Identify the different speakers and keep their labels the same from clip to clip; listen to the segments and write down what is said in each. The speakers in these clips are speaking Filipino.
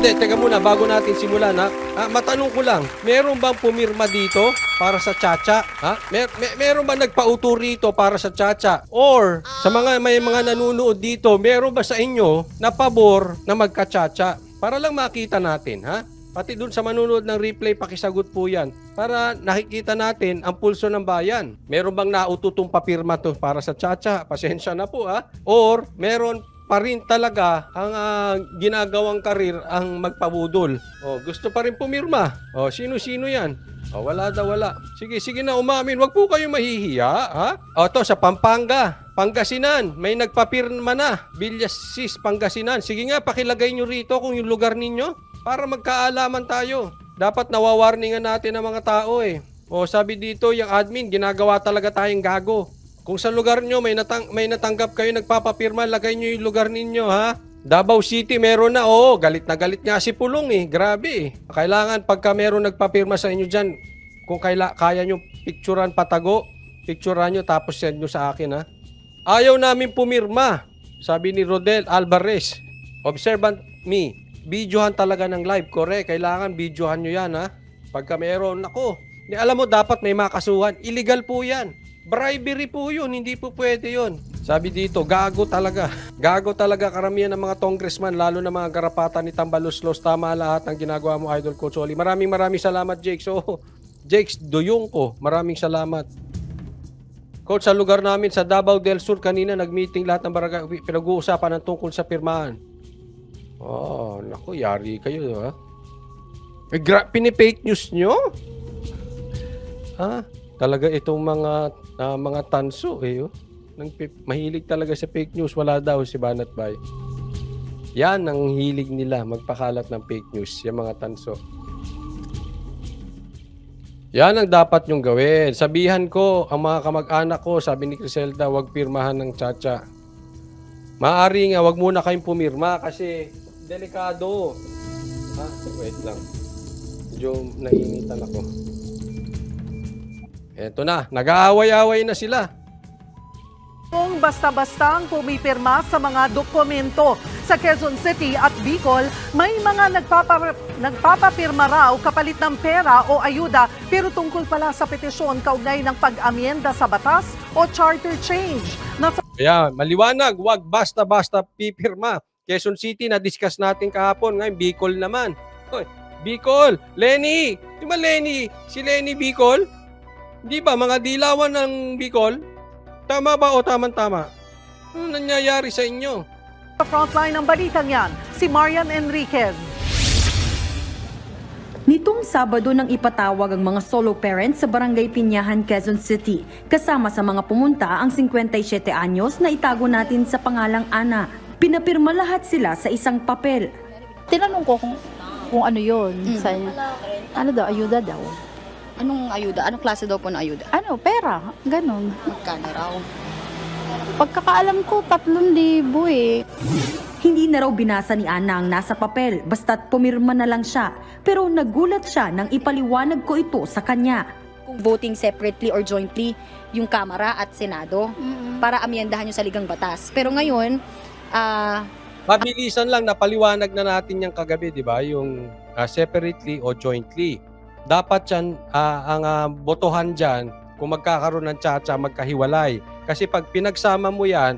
Speaker 1: Hindi, teka muna, bago natin simulan, ha? Matanong ko lang, meron bang pumirma dito para sa tsa-tsa? Ha? Meron ba nagpauto rito para sa tsa-tsa? Or, sa may mga nanonood dito, meron ba sa inyo na pabor na magka-tsa-tsa? Para lang makita natin, ha? Pati dun sa manunood ng replay, pakisagot po yan. Para nakikita natin ang pulso ng bayan. Meron bang naututong papirma to para sa tsa-tsa? Pasensya na po, ha? Or, meron pa rin talaga ang ginagawang karir ang magpabudol. Gusto pa rin pumirma. Sino-sino yan? Wala daw, wala. Sige na, umamin. Wag po kayo mahihiya, ha? To sa Pampanga, Pangasinan, may nagpapirma na. Villasis, Pangasinan. Sige nga, pakilagay nyo rito kung yung lugar ninyo para magkaalaman tayo. Dapat nawawarningan natin ang mga tao eh. Sabi dito, yung admin, ginagawa talaga tayong gago. Kung sa lugar nyo may natanggap kayo nagpapapirma, lagay nyo yung lugar ninyo, ha? Davao City meron na. Galit na galit nga si Pulong eh. Grabe eh. Kailangan pagka meron nagpapirma sa inyo dyan, kung kaya nyo picturean patago, picturean nyo tapos send nyo sa akin, ha? Ayaw namin pumirma, sabi ni Rodel Alvarez. Observant me. Videohan talaga ng live. Correct. Kailangan videohan nyo yan, ha? Pagka meron, alam mo dapat may makasuhan. Illegal po yan. Bribery po yun, hindi po pwede yun. Sabi dito, gago talaga. Gago talaga karamihan ng mga congressman, lalo na mga garapatan ni Tambaluslos. Tama lahat ng ginagawa mo, Idol Coach Oli. Maraming salamat, Jake. Jake, duyong ko. Maraming salamat. Coach, sa lugar namin, sa Davao del Sur, kanina nag-meeting lahat ng barangay. Pinag-uusapan ng tungkol sa pirmahan. Naku, yari kayo, ha? Pinipake news nyo? Ha? Talaga itong mga tanso mahilig talaga sa fake news. Wala daw si Banat Bay. Yan ang hilig nila, magpakalat ng fake news, yung mga tanso. Yan ang dapat nyong gawin. Sabihan ko ang mga kamag-anak ko, sabi ni Criselda, wag pirmahan ng tsa-tsa. Maaari nga, wag muna kayong pumirma kasi delikado. Wait lang. Medyo nainitan ako. Eto na, nag-aaway-aaway na sila.
Speaker 2: Kung basta-bastang pumipirma sa mga dokumento sa Quezon City at Bicol, may mga nagpapapirma raw kapalit ng pera o ayuda pero tungkol pala sa petisyon kaugnay ng pag-amyenda sa batas o charter change.
Speaker 1: Kaya maliwanag, wag basta-basta pipirma. Quezon City, na-discuss natin kahapon. Ngayon, Bicol naman. Bicol, Lenny! Di ba Lenny? Si Lenny Bicol? Di ba, mga dilawan ng Bicol? Tama ba o tama-tama? Ano nangyayari sa inyo?
Speaker 2: Sa frontline ng balitang yan, si Marian Enriquez.
Speaker 3: Nitong Sabado nang ipatawag ang mga solo parents sa Barangay Pinyahan, Quezon City. Kasama sa mga pumunta ang 57 anyos na itago natin sa pangalang Ana. Pinapirma lahat sila sa isang papel.
Speaker 4: Tinanong ko kung ano yun. Ano daw, ayuda daw.
Speaker 5: Anong ayuda? Anong klase daw po ng ayuda?
Speaker 4: Pera. Ganon.
Speaker 5: Magkano raw?
Speaker 4: Pagkakaalam ko, 3,000 eh.
Speaker 3: Hindi na raw binasa ni Ana ang nasa papel, basta't pumirma na lang siya. Pero nagulat siya nang ipaliwanag ko ito sa kanya.
Speaker 5: Voting separately or jointly yung Kamara at Senado para amyendahan yung saligang batas. Pero ngayon,
Speaker 1: mabilisan lang, napaliwanag na natin yung kagabi, di ba? Yung separately o jointly. Dapat yan, ang botohan dyan, kung magkakaroon ng tsa-tsa, magkahiwalay. Kasi pag pinagsama mo yan,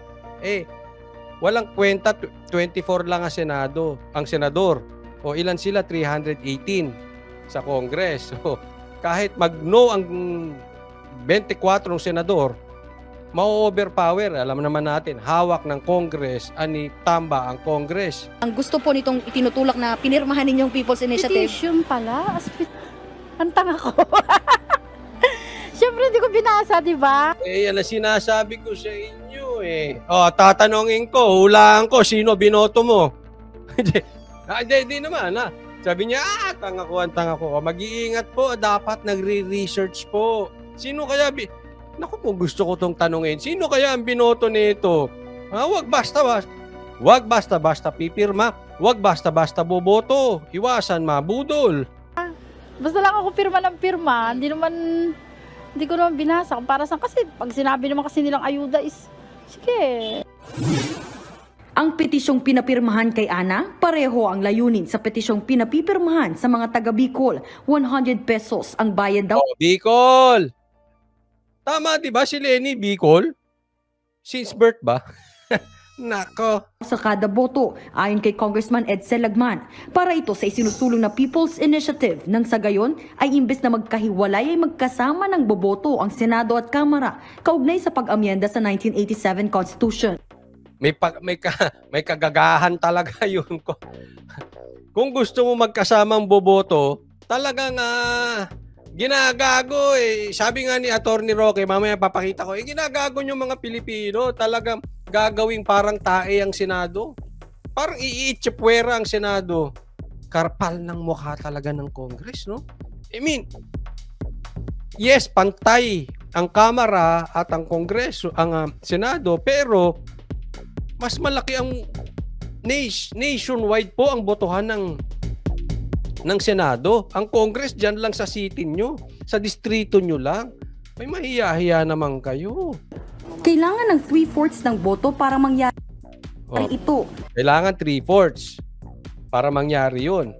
Speaker 1: walang kwenta, 24 lang ang senador. O ilan sila? 318 sa Congress. So, kahit mag-no ang 24 ng senador, ma-overpower. Alam naman natin, hawak ng Congress, ani tamba ang Congress.
Speaker 5: ang gusto po nitong itinutulak na pinirmahan ninyong People's Initiative.
Speaker 4: Petition pala. Ang tanga ko. Siyempre, hindi ko binasa, di ba?
Speaker 1: Yan ang sinasabi ko sa inyo eh. Tatanungin ko, hulaan ko, sino binoto mo? Hindi naman ha. Sabi niya, tanga ko. Mag-iingat po, dapat nagre-research po. Sino kaya, naku po, gusto ko tong tanungin, sino kaya ang binoto nito? Wag basta-basta pipirma, wag basta-basta boboto, iwasan mabudol.
Speaker 4: Basta lang ako pirma ng pirma. Hindi ko naman binasa kung para saan. Kasi pag sinabi naman kasi nilang ayuda is, sige.
Speaker 3: Ang petisyong pinapirmahan kay Ana, pareho ang layunin sa petisyong pinapipirmahan sa mga taga Bicol. 100 pesos ang bayad daw
Speaker 1: Oh, Bicol! Tama, di ba si Lenny Bicol? Since birth ba? Nako.
Speaker 3: sa kada boto, ayon kay Congressman Edsel Lagman. Para ito sa isinusulong na People's Initiative nang sa gayon ay imbes na magkahiwalay ay magkasama ng boboto ang Senado at Kamara kaugnay sa pag-amyenda sa 1987 Constitution.
Speaker 1: May kagagahan talaga yun. Kung gusto mo magkasamang boboto, talagang ginagago eh. Sabi nga ni Attorney Roque, mamaya papakita ko, ginagago yung mga Pilipino. Talagang gagawing parang tae ang Senado. Parang iitsipwera ang Senado. Karpal ng mukha talaga ng Congress, no? I mean, yes, pantay ang Kamara at ang Kongreso, ang Senado, pero mas malaki ang nationwide po ang botohan ng Senado. Ang Congress dyan lang sa city nyo, sa distrito nyo lang. May mahiya-hiya naman kayo.
Speaker 3: Kailangan ng 3/4 ng boto para mangyari ito.
Speaker 1: Kailangan 3/4 para mangyari yun.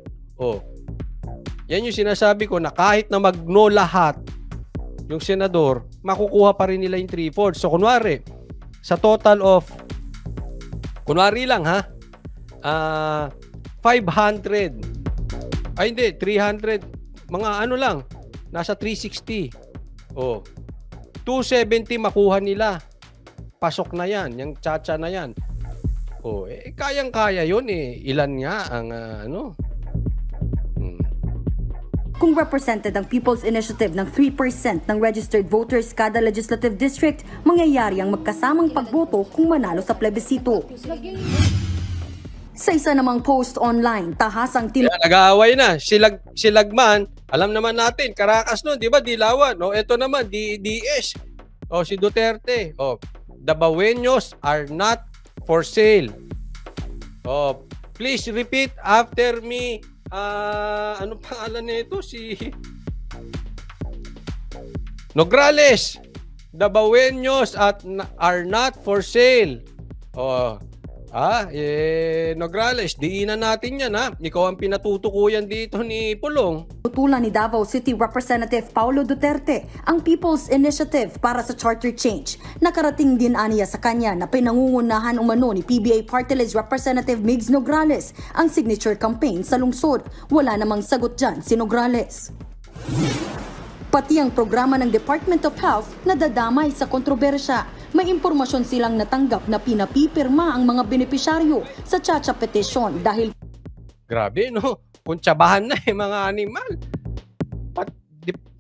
Speaker 1: Yan yung sinasabi ko na kahit na mag-no lahat yung senador, makukuha pa rin nila yung 3/4. So kunwari, sa total of kunwari lang 500. Ay hindi, 300. Mga ano lang, nasa 360. 270 makuha nila. Pasok na yan, yung tsa-tsa na yan. Kayang-kaya yun eh. Ilan nga ang
Speaker 3: Kung represented ang People's Initiative ng 3% ng registered voters kada legislative district, mangyayari ang magkasamang pagboto kung manalo sa plebisito. Sa isa namang post online, tahasang
Speaker 1: nag-aaway na. Si Lagman, alam naman natin, Caracas nun, di ba? Dilawan. Ito naman, DS. Si Duterte. The Baweños are not for sale. Please repeat after me. Ano pangalan nito? Si Nograles. The Baweños are not for sale. Nograles, diinan natin yan Ikaw ang pinatutukuyan dito ni Pulong.
Speaker 3: Tutulan ni Davao City Representative Paulo Duterte ang People's Initiative para sa charter change. Nakarating din aniya sa kanya na pinangungunahan umano ni PBA Party List Representative Migs Nograles ang signature campaign sa lungsod. Wala namang sagot dyan si Nograles. Pati ang programa ng Department of Health nadadamay sa kontrobersya. May impormasyon silang natanggap na pinapipirma ang mga benepisyaryo sa tsa-tsa petition dahil
Speaker 1: grabe no, kuntsabahan na mga animal.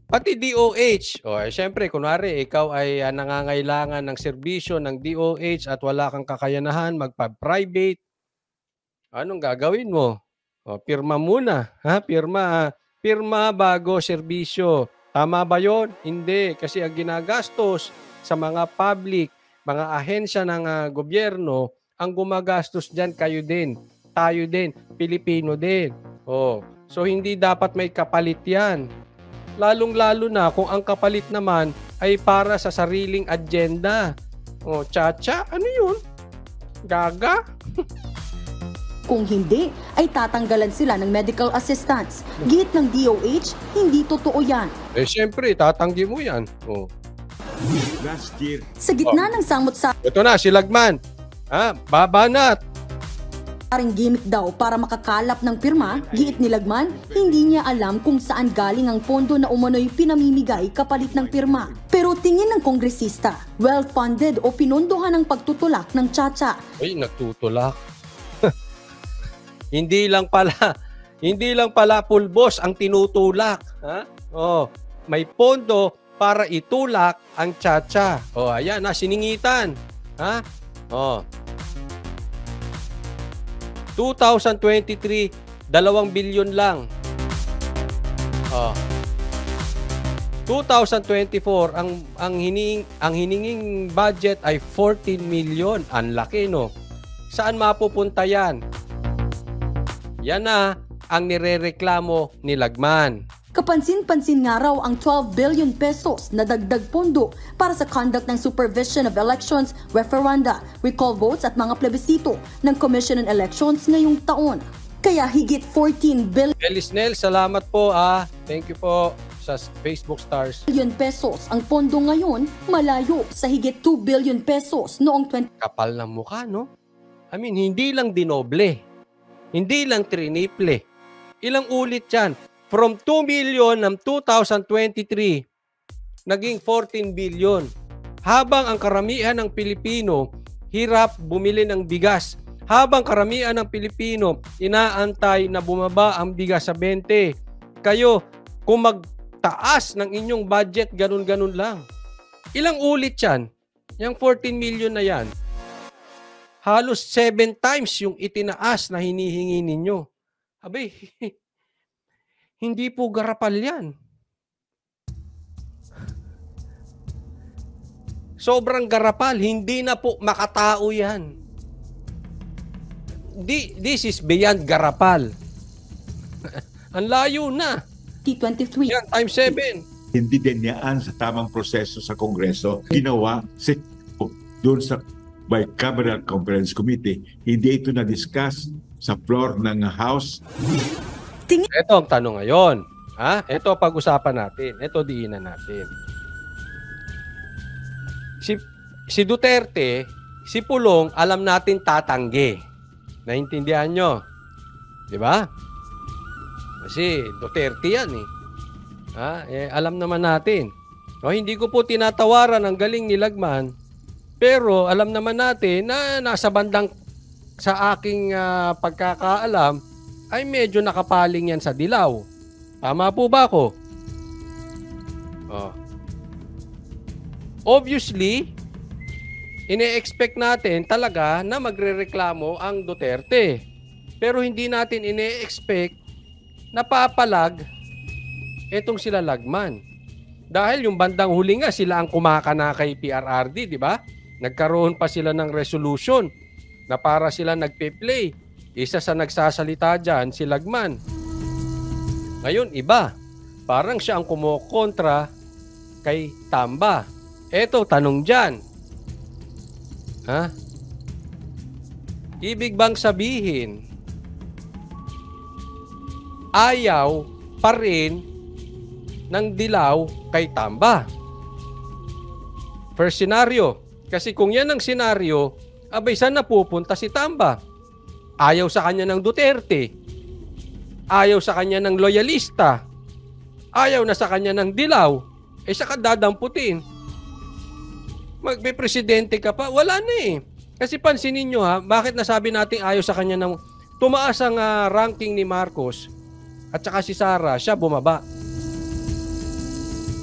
Speaker 1: Pati DOH. Syempre, kunwari ikaw ay nangangailangan ng serbisyo ng DOH at wala kang kakayanahan magpa-private. Anong gagawin mo? Pirma muna, pirma bago serbisyo. Tama ba 'yon? Hindi, kasi ang ginagastos sa mga public, mga ahensya ng gobyerno, ang gumagastos diyan kayo din, tayo din, Pilipino din. So hindi dapat may kapalit 'yan. Lalong-lalo na kung ang kapalit naman ay para sa sariling agenda. Tsa-tsa, ano 'yun? Gaga?
Speaker 3: kung hindi ay tatanggalan sila ng medical assistance. Git ng DOH, hindi totoo yan.
Speaker 1: Siyempre, tatanggi mo yan.
Speaker 6: Last year.
Speaker 3: Sa gitna ng samot-sa
Speaker 1: Ito na, si Lagman. Babanat.
Speaker 3: Paring gimmick daw para makakalap ng pirma, giit ni Lagman, hindi niya alam kung saan galing ang pondo na umano'y pinamimigay kapalit ng pirma. Pero tingin ng kongresista, well-funded o pinondohan ang pagtutulak ng tsa-tsa.
Speaker 1: Ay, nagtutulak. Hindi lang pala pulbos ang tinutulak. May pondo para itulak ang tsa-tsa. Ayan na, siningitan. 2023, 2 billion lang. 2024, ang hininging budget ay 14 million. Ang laki, no? Saan mapupunta yan? Yan na ang nirereklamo ni Lagman.
Speaker 3: Kapansin-pansin nga raw ang 12 billion pesos na dagdag pondo para sa conduct ng supervision of elections, referenda, recall votes at mga plebisito ng Commission on Elections ngayong taon. Kaya higit 14
Speaker 1: Elisnel, salamat po Thank you po sa Facebook stars.
Speaker 3: billion pesos ang pondo ngayon, malayo sa higit 2 billion pesos noong
Speaker 1: Kapal ng mukha, no? I mean, hindi lang dinoble. Hindi lang triniple. Ilang ulit yan? From 2 million ng 2023, naging 14 billion. Habang ang karamihan ng Pilipino hirap bumili ng bigas. Habang karamihan ng Pilipino inaantay na bumaba ang bigas sa 20. Kayo, kung magtaas ng inyong budget, ganun-ganun lang. Ilang ulit yan? Yung 14 million na yan. Halos 7 times yung itinaas na hinihingi ninyo. Abay, hindi po garapal yan. Sobrang garapal, hindi na po makatao yan. This is beyond garapal. Ang layo na.
Speaker 3: T23.
Speaker 1: Yan, times 7.
Speaker 6: Hindi din niyaan sa tamang proseso sa Kongreso. Ginawa doon sa Bicameral Conference Committee. Hindi ito na-discuss sa floor ng House.
Speaker 1: Ito ang tanong ngayon. Ito pag-usapan natin. Ito diinan natin. Si Duterte, si Pulong, alam natin tatanggi. Naintindihan nyo? Di ba? Kasi Duterte yan alam naman natin. Hindi ko po tinatawaran ang galing ni Lagman, pero alam naman natin na nasa bandang sa aking pagkakaalam ay medyo nakapaling yan sa dilaw. Tama po ba ako? Obviously, ine-expect natin talaga na magrereklamo ang Duterte. Pero hindi natin ine-expect na papalag etong sila Lagman. Dahil yung bandang huli nga, sila ang kumakana kay PRRD, di ba? Nagkaroon pa sila ng resolution na para sila nagpe-play. Isa sa nagsasalita dyan, si Lagman. Ngayon, iba. Parang siya ang kumokontra kay Tamba. Eto, tanong dyan. Ibig bang sabihin, ayaw pa rin ng dilaw kay Tamba? First scenario. Kasi kung yan ang scenario, abay saan napupunta si Tamba? Ayaw sa kanya ng Duterte. Ayaw sa kanya ng loyalista. Ayaw na sa kanya ng dilaw. Siya ka dadamputin. Magbe-presidente ka pa? Wala na eh. Kasi pansinin nyo bakit nasabi natin ayaw sa kanya ng tumaas ang ranking ni Marcos at saka si Sara, siya bumaba.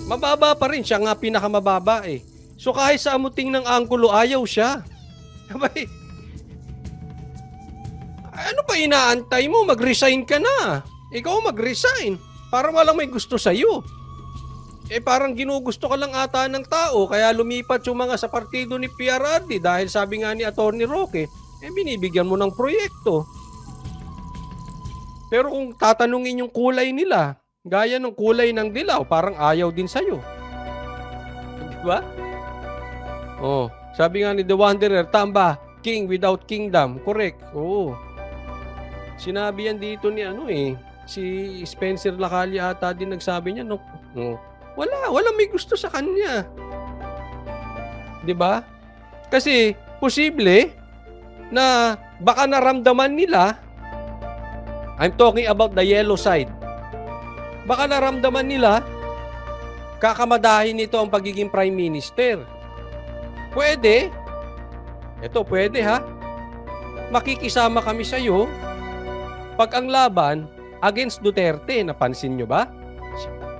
Speaker 1: Mababa pa rin, siya nga pinakamababa eh. So kahit sa amuting ng anggulo, ayaw siya. Abay, ano pa inaantay mo? Mag-resign ka na. Ikaw mag-resign para walang may gusto sa'yo. Parang ginugusto ka lang ata ng tao kaya lumipat yung mga sa partido ni PRRD dahil sabi nga ni Atty. Roque, binibigyan mo ng proyekto. Pero kung tatanungin yung kulay nila, gaya ng kulay ng dilaw, parang ayaw din sa'yo. Di ba? Sabi nga ni The Wanderer, Tamba, king without kingdom. Correct. Sinabi yan dito ni si Spencer Lacali ata din nagsabi niya, Walang may gusto sa kanya. 'Di ba? Kasi posible na baka naramdaman nila, I'm talking about the yellow side. Baka naramdaman nila kakamadahin nito ang pagiging prime minister. Pwede. Ito pwede Makikisama kami sa iyo pag ang laban against Duterte, napansin nyo ba?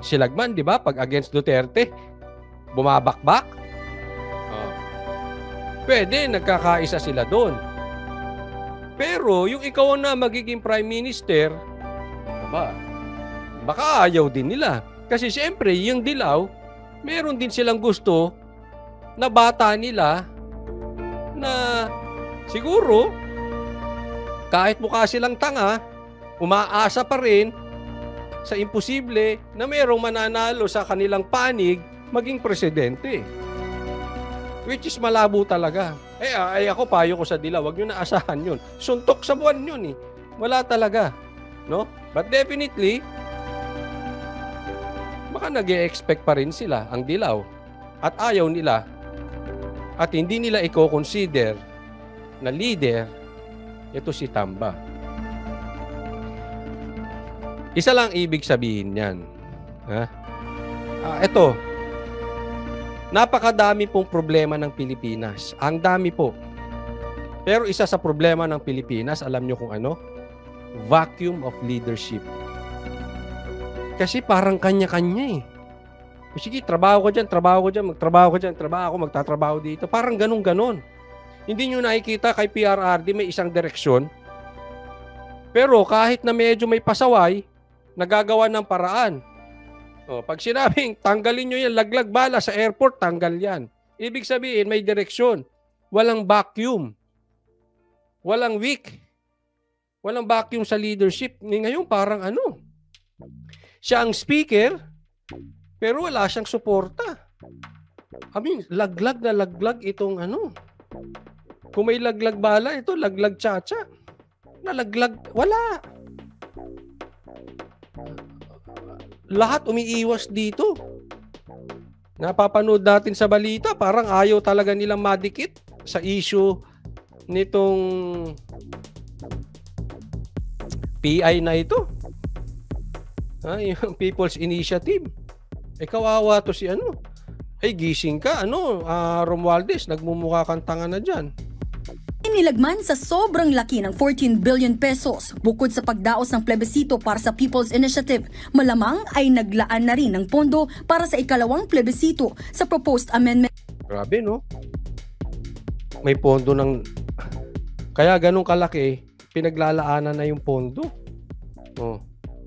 Speaker 1: Si Lagman, di ba? Pag against Duterte, bumabakbak. Pwede, nagkakaisa sila doon. Pero, yung ikaw na magiging prime minister, baka ayaw din nila. Kasi siyempre, yung dilaw, meron din silang gusto na bata nila na siguro, kahit mukha silang tanga, umaasa pa rin sa imposible na mayroong mananalo sa kanilang panig maging presidente. Which is malabo talaga. Ako payo ko sa Dilaw, wag nyo na asahan yun. Suntok sa buwan yun eh. Wala talaga. No? But definitely, baka nag-e-expect pa rin sila ang Dilaw. At ayaw nila at hindi nila i-consider na leader ito si Tamba. Isa lang ibig sabihin niyan. Ito, napakadami pong problema ng Pilipinas. Ang dami po. Pero isa sa problema ng Pilipinas, alam nyo kung ano? Vacuum of leadership. Kasi parang kanya-kanya eh. Sige, trabaho ka dyan, magtrabaho ka dyan, magtatrabaho dito. Parang ganun-ganon. Hindi nyo nakikita kay PRRD may isang direksyon. Pero kahit na medyo may pasaway, nagagawa ng paraan. Pag sinabing tanggalin nyo yan, laglag bala sa airport, tanggal yan. Ibig sabihin may direksyon. Walang vacuum. Walang weak. Walang vacuum sa leadership. Ngayon parang ano? Siya ang speaker, pero wala siyang suporta. Laglag na laglag itong ano. Kung may laglag bala, ito laglag tsa-tsa. Nalaglag, wala. Lahat umiiwas dito. Napapanood natin sa balita, parang ayaw talaga nilang madikit sa issue nitong PI na ito. Yung People's Initiative. Kawawa to si ano. Gising ka, Romualdez, nagmumukha kang tanga na dyan.
Speaker 3: Nilagman sa sobrang laki ng 14 billion pesos bukod sa pagdaos ng plebisito para sa People's Initiative. Malamang ay naglaan na rin ng pondo para sa ikalawang plebisito sa proposed amendment.
Speaker 1: Grabe, no? May pondo ng... Kaya ganun kalaki, pinaglalaanan na yung pondo.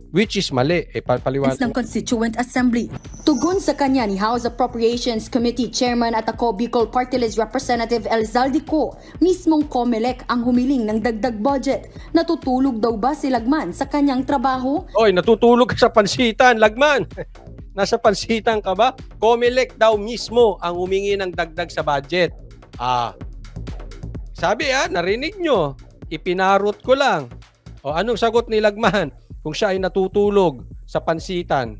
Speaker 1: Which is mali. Paliwanag
Speaker 3: ng Constituent Assembly. Tugon sa kanya ni House Appropriations Committee Chairman at ako Bicol Party List Representative Elzaldi Co, mismong COMELEC ang humiling ng dagdag budget. Natutulog daw ba si Lagman sa kanyang trabaho?
Speaker 1: Natutulog ka sa pansitan, Lagman. Nasa pansitan ka ba? COMELEC daw mismo ang humingi ng dagdag sa budget. Sabi narinig nyo. Ipinarot ko lang. Anong sagot ni Lagman? Kung siya ay natutulog sa pansitan.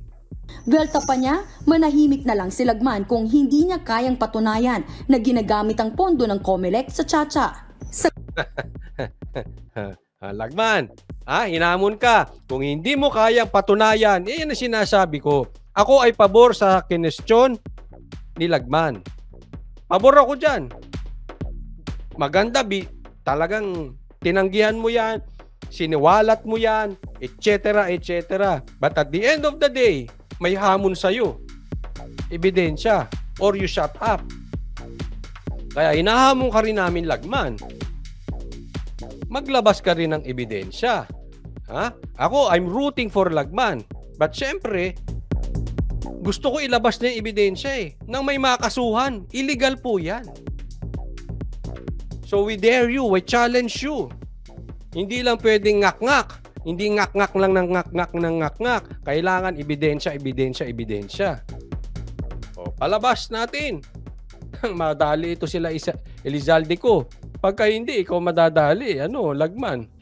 Speaker 3: Belta pa niya, manahimik na lang si Lagman kung hindi niya kayang patunayan na ginagamit ang pondo ng COMELEC sa tsa-tsa.
Speaker 1: Lagman, hinamon ka. Kung hindi mo kayang patunayan, yan ang sinasabi ko. Ako ay pabor sa kinestyon ni Lagman. Pabor ako dyan. Maganda, talagang tinanggihan mo yan. Siniwalat mo yan, etc., etc. But at the end of the day, may hamon sa'yo. Ebidensya. Or you shut up. Kaya hinahamon ka rin namin, Lagman. Maglabas ka rin ng ebidensya. Ako, I'm rooting for Lagman. But syempre, gusto ko ilabas na yung ebidensya nang may makasuhan. Illegal po yan. So we dare you, we challenge you. Hindi lang pwedeng ngak-ngak. Hindi ngak-ngak lang ng ngak-ngak ng ngak-ngak. Kailangan ebidensya, ebidensya, ebidensya. Palabas natin. Madali ito sila Elizalde ko. Pagka hindi, ikaw madadali. Lagman.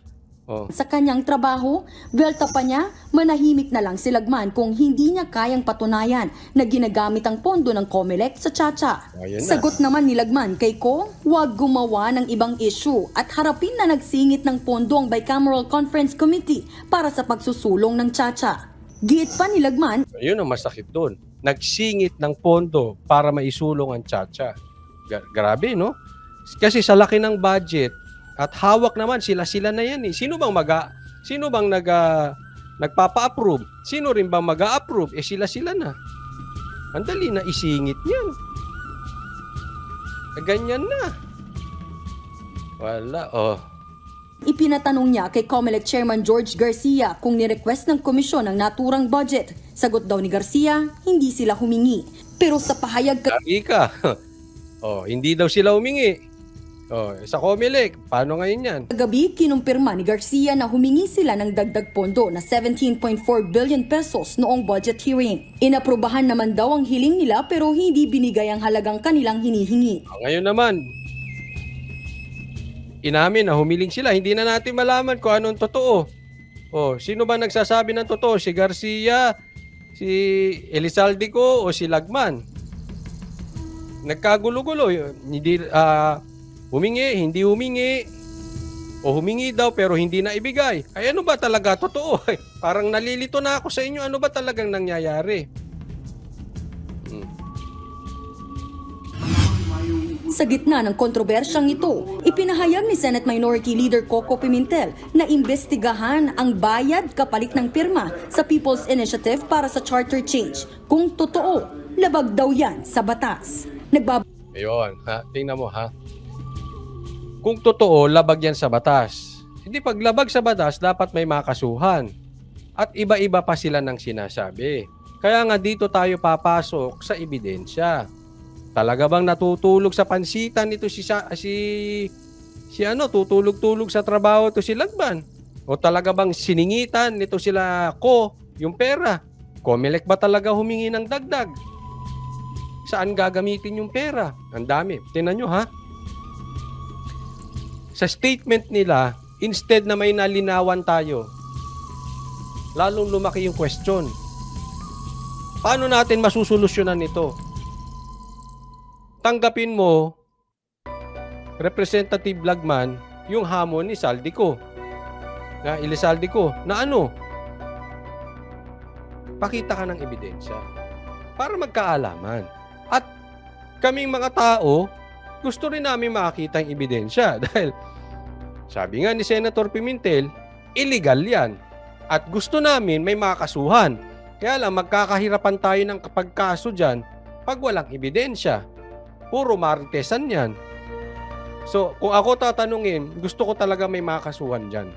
Speaker 3: Sa kanyang trabaho, belta pa niya, manahimik na lang si Lagman kung hindi niya kayang patunayan na ginagamit ang pondo ng COMELEC sa tsa-tsa. Sagot naman ni Lagman kay Ko, huwag gumawa ng ibang issue at harapin na nagsingit ng pondo ang Bicameral Conference Committee para sa pagsusulong ng tsa-tsa. Giit pa ni Lagman,
Speaker 1: yun ang masakit doon. Nagsingit ng pondo para maisulong ang tsa-tsa. Grabe, no? Kasi sa laki ng budget, at hawak naman sila na yan. Sino bang nagpapa-approve? Sino rin bang mag-a-approve? Sila na. Ang dali na isingit niyan. Ganyan na. Wala,
Speaker 3: Ipinatanong niya kay COMELEC Chairman George Garcia kung ni-request ng komisyon ang naturang budget. Sagot daw ni Garcia, hindi sila humingi. Pero sa pahayag
Speaker 1: Lagi ka. Hindi daw sila humingi. Sa Comelec, paano ngayon yan?
Speaker 3: Kagabi, kinumpirma ni Garcia na humingi sila ng dagdag pondo na 17.4 billion pesos noong budget hearing. Inaprubahan naman daw ang hiling nila pero hindi binigay ang halagang kanilang hinihingi.
Speaker 1: Ngayon naman, inamin na humiling sila. Hindi na natin malaman kung anong totoo. Sino ba nagsasabi ng totoo? Si Garcia, si Elizalde o si Lagman? Nagkagulo-gulo. Hindi, humingi, hindi humingi. O humingi daw pero hindi na ibigay. Ay ano ba talaga totoo? Parang nalilito na ako sa inyo. Ano ba talagang nangyayari?
Speaker 3: Sa gitna ng kontrobersyang ito, ipinahayag ni Senate Minority Leader Coco Pimentel na imbestigahan ang bayad kapalit ng pirma sa People's Initiative para sa charter change. Kung totoo, labag daw yan sa batas.
Speaker 1: Ayun, tingnan mo ha. Kung totoo, labag yan sa batas. Hindi pag labag sa batas, dapat may makasuhan. At iba-iba pa sila ng sinasabi. Kaya nga dito tayo papasok sa ebidensya. Talaga bang natutulog sa pansitan nito tutulog-tulog sa trabaho to si Lagban? O talaga bang siningitan nito sila yung pera? Comelec ba talaga humingi ng dagdag? Saan gagamitin yung pera? Ang dami. Tingnan nyo ha. Sa statement nila, instead na may nalinawan tayo, lalong lumaki yung question. Paano natin masusolusyonan ito? Tanggapin mo, Representative Lagman, yung hamon ni Saldico. Elizalde na ano? Pakita ka ng ebidensya para magkaalaman. At kaming mga tao, gusto rin namin makita yung ebidensya dahil sabi nga ni Senator Pimentel, illegal yan. At gusto namin may makasuhan. Kaya lang magkakahirapan tayo ng pagkaso dyan pag walang ebidensya. Puro maritesan yan. So, kung ako tatanungin, gusto ko talaga may makasuhan dyan.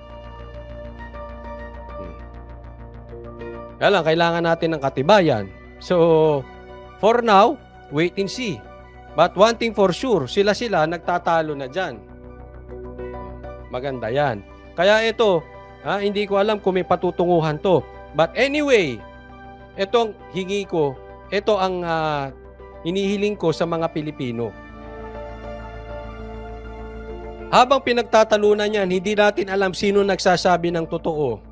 Speaker 1: Kaya lang, kailangan natin ng katibayan. So, for now, wait and see. But one thing for sure, sila nagtatalo na dyan. Maganda yan. Kaya ito, hindi ko alam kung may patutunguhan to. But anyway, itong hingi ko, ito ang hinihiling ko sa mga Pilipino. Habang pinagtatalunan yan, hindi natin alam sino nagsasabi ng totoo.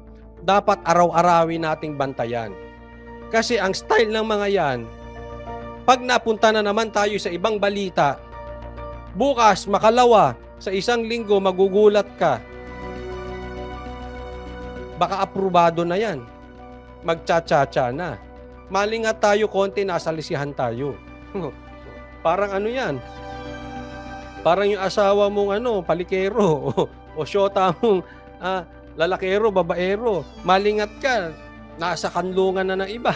Speaker 1: Dapat araw-arawin nating bantayan. Kasi ang style ng mga yan, pag napunta na naman tayo sa ibang balita, bukas, makalawa, sa isang linggo, magugulat ka. Baka aprobado na yan. Magcha-cha-cha na. Malingat tayo konti, nasa lisihan tayo. Parang ano yan? Parang yung asawa mong palikero o syota mong lalakero, babaero. Malingat ka, nasa kanlungan na ng iba.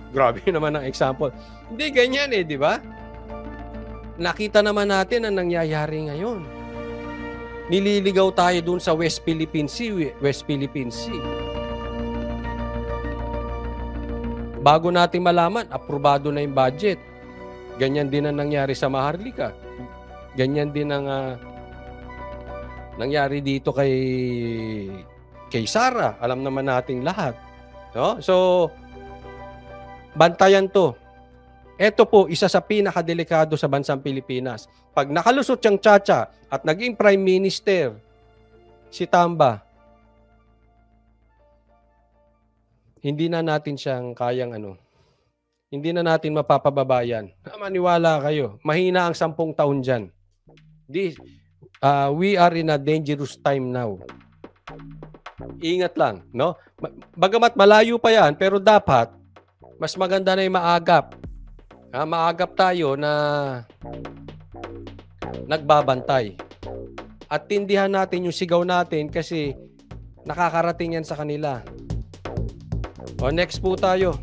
Speaker 1: Grabe naman ang example. Hindi ganyan di ba? Nakita naman natin ang nangyayari ngayon. Nililigaw tayo dun sa West Philippine Sea. Bago natin malaman, aprobado na yung budget. Ganyan din ang nangyari sa Maharlika. Ganyan din ang nangyari dito kay Sara. Alam naman nating lahat. No? So, bantayan to. Ito po, isa sa pinakadelikado sa bansang Pilipinas. Pag nakalusot siyang Chacha at naging Prime Minister, si Tamba, hindi na natin siyang kayang hindi na natin mapapababayan. Maniwala kayo, mahina ang 10 taon dyan. We are in a dangerous time now. Ingat lang, no? Bagamat malayo pa yan, pero dapat mas maganda na yung maagap. Maagap tayo na nagbabantay. At tindihan natin yung sigaw natin kasi nakakarating yan sa kanila. O next po tayo.